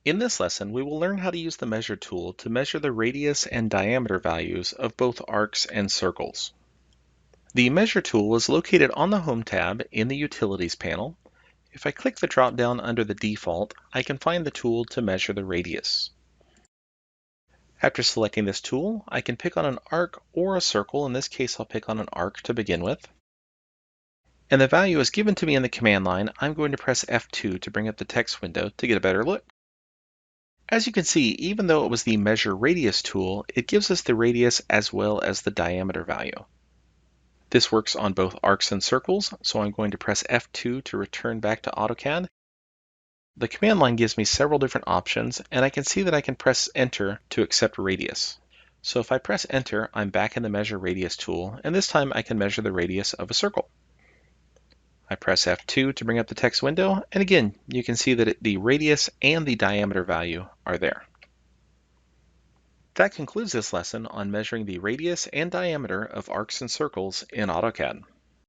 In this lesson, we will learn how to use the measure tool to measure the radius and diameter values of both arcs and circles. The measure tool is located on the Home tab in the Utilities panel. If I click the drop-down under the default, I can find the tool to measure the radius. After selecting this tool, I can pick on an arc or a circle. In this case, I'll pick on an arc to begin with. And the value is given to me in the command line. I'm going to press F2 to bring up the text window to get a better look. As you can see, even though it was the measure radius tool, it gives us the radius as well as the diameter value. This works on both arcs and circles, so I'm going to press F2 to return back to AutoCAD. The command line gives me several different options, and I can see that I can press Enter to accept radius. So if I press Enter, I'm back in the measure radius tool, and this time I can measure the radius of a circle. I press F2 to bring up the text window, and again, you can see that the radius and the diameter value are there. That concludes this lesson on measuring the radius and diameter of arcs and circles in AutoCAD.